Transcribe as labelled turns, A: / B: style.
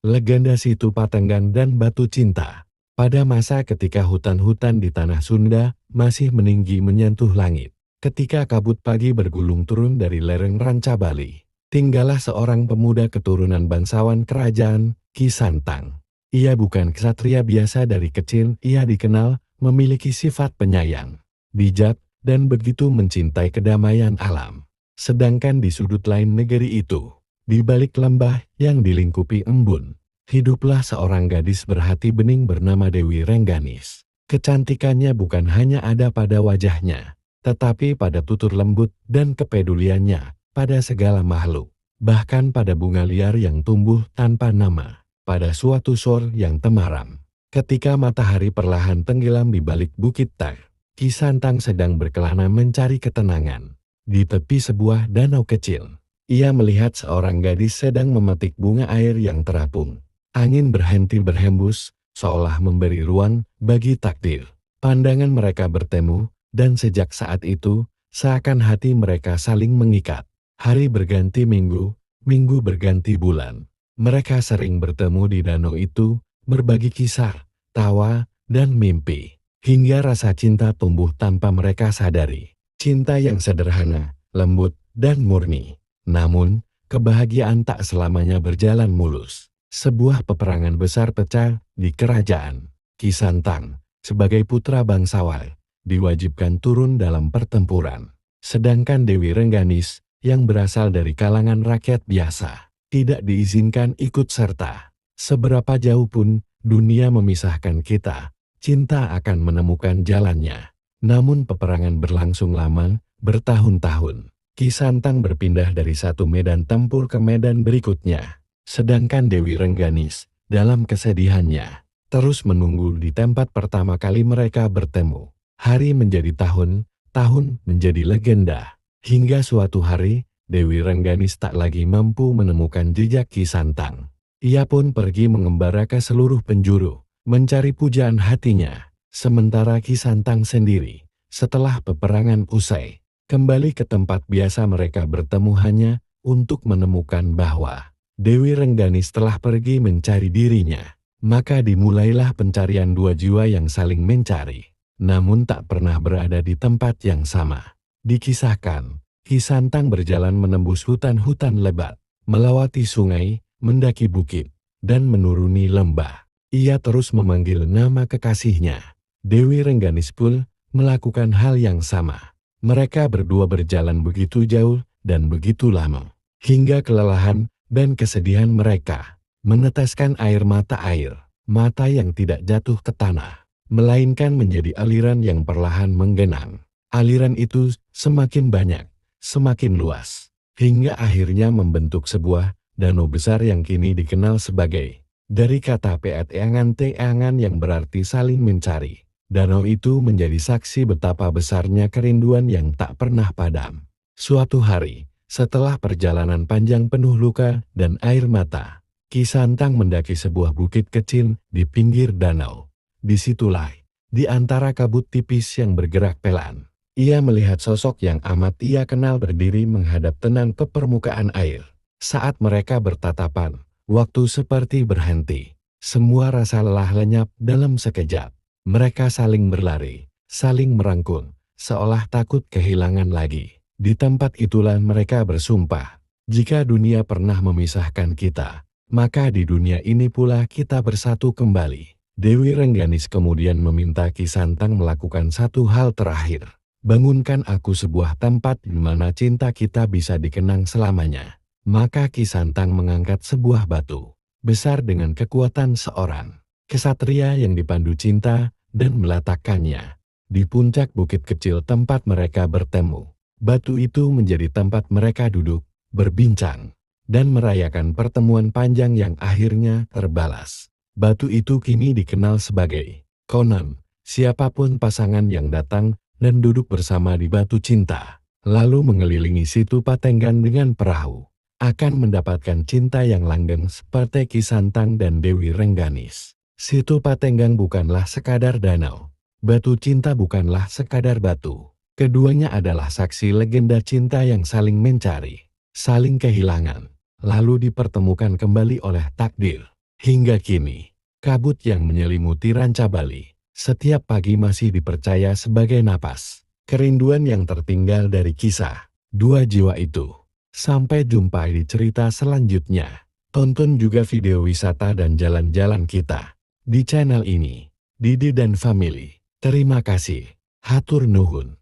A: Legenda Situ Patenggang dan Batu Cinta. Pada masa ketika hutan-hutan di tanah Sunda masih meninggi menyentuh langit, ketika kabut pagi bergulung turun dari lereng Ranca Bali, tinggallah seorang pemuda keturunan bangsawan kerajaan, Ki Santang. Ia bukan ksatria biasa. Dari kecil ia dikenal memiliki sifat penyayang, bijak, dan begitu mencintai kedamaian alam. Sedangkan di sudut lain negeri itu, di balik lembah yang dilingkupi embun, hiduplah seorang gadis berhati bening bernama Dewi Rengganis. Kecantikannya bukan hanya ada pada wajahnya, tetapi pada tutur lembut dan kepeduliannya pada segala makhluk. Bahkan pada bunga liar yang tumbuh tanpa nama, pada suatu sore yang temaram. Ketika matahari perlahan tenggelam di balik bukit Tar, Ki Santang sedang berkelana mencari ketenangan. Di tepi sebuah danau kecil, ia melihat seorang gadis sedang memetik bunga air yang terapung. Angin berhenti berhembus, seolah memberi ruang bagi takdir. Pandangan mereka bertemu, dan sejak saat itu, seakan hati mereka saling mengikat. Hari berganti minggu, minggu berganti bulan. Mereka sering bertemu di danau itu, berbagi kisah, tawa, dan mimpi. Hingga rasa cinta tumbuh tanpa mereka sadari. Cinta yang sederhana, lembut, dan murni. Namun, kebahagiaan tak selamanya berjalan mulus. Sebuah peperangan besar pecah di kerajaan. Ki Santang, sebagai putra bangsawan, diwajibkan turun dalam pertempuran. Sedangkan Dewi Rengganis, yang berasal dari kalangan rakyat biasa, tidak diizinkan ikut serta. Seberapa jauh pun dunia memisahkan kita, cinta akan menemukan jalannya. Namun peperangan berlangsung lama, bertahun-tahun. Ki Santang berpindah dari satu medan tempur ke medan berikutnya. Sedangkan Dewi Rengganis, dalam kesedihannya, terus menunggu di tempat pertama kali mereka bertemu. Hari menjadi tahun, tahun menjadi legenda. Hingga suatu hari, Dewi Rengganis tak lagi mampu menemukan jejak Ki Santang. Ia pun pergi mengembara ke seluruh penjuru, mencari pujaan hatinya. Sementara Ki Santang sendiri, setelah peperangan usai, kembali ke tempat biasa mereka bertemu hanya untuk menemukan bahwa Dewi Rengganis telah pergi mencari dirinya. Maka dimulailah pencarian dua jiwa yang saling mencari, namun tak pernah berada di tempat yang sama. Dikisahkan, Ki Santang berjalan menembus hutan-hutan lebat, melewati sungai, mendaki bukit, dan menuruni lembah. Ia terus memanggil nama kekasihnya. Dewi Rengganis pun melakukan hal yang sama. Mereka berdua berjalan begitu jauh dan begitu lama, hingga kelelahan dan kesedihan mereka meneteskan air mata yang tidak jatuh ke tanah, melainkan menjadi aliran yang perlahan menggenang. Aliran itu semakin banyak, semakin luas, hingga akhirnya membentuk sebuah danau besar yang kini dikenal sebagai, dari kata Peat-Eangan yang berarti saling mencari. Danau itu menjadi saksi betapa besarnya kerinduan yang tak pernah padam. Suatu hari, setelah perjalanan panjang penuh luka dan air mata, Ki Santang mendaki sebuah bukit kecil di pinggir danau. Disitulah, di antara kabut tipis yang bergerak pelan, ia melihat sosok yang amat ia kenal berdiri menghadap tenang ke permukaan air. Saat mereka bertatapan, waktu seperti berhenti. Semua rasa lelah lenyap dalam sekejap. Mereka saling berlari, saling merangkul, seolah takut kehilangan lagi. Di tempat itulah mereka bersumpah, jika dunia pernah memisahkan kita, maka di dunia ini pula kita bersatu kembali. Dewi Rengganis kemudian meminta Ki Santang melakukan satu hal terakhir. Bangunkan aku sebuah tempat di mana cinta kita bisa dikenang selamanya. Maka Ki Santang mengangkat sebuah batu, besar dengan kekuatan seorang ksatria yang dipandu cinta, dan meletakkannya di puncak bukit kecil tempat mereka bertemu. Batu itu menjadi tempat mereka duduk, berbincang, dan merayakan pertemuan panjang yang akhirnya terbalas. Batu itu kini dikenal sebagai konon. Siapapun pasangan yang datang dan duduk bersama di batu cinta, lalu mengelilingi Situ Patenggang dengan perahu, akan mendapatkan cinta yang langgeng seperti Ki Santang dan Dewi Rengganis. Situ Patenggang bukanlah sekadar danau. Batu cinta bukanlah sekadar batu. Keduanya adalah saksi legenda cinta yang saling mencari, saling kehilangan, lalu dipertemukan kembali oleh takdir. Hingga kini, kabut yang menyelimuti Ranca Bali setiap pagi masih dipercaya sebagai napas kerinduan yang tertinggal dari kisah dua jiwa itu. Sampai jumpa di cerita selanjutnya. Tonton juga video wisata dan jalan-jalan kita di channel ini, Didi dan Family. Terima kasih. Hatur nuhun.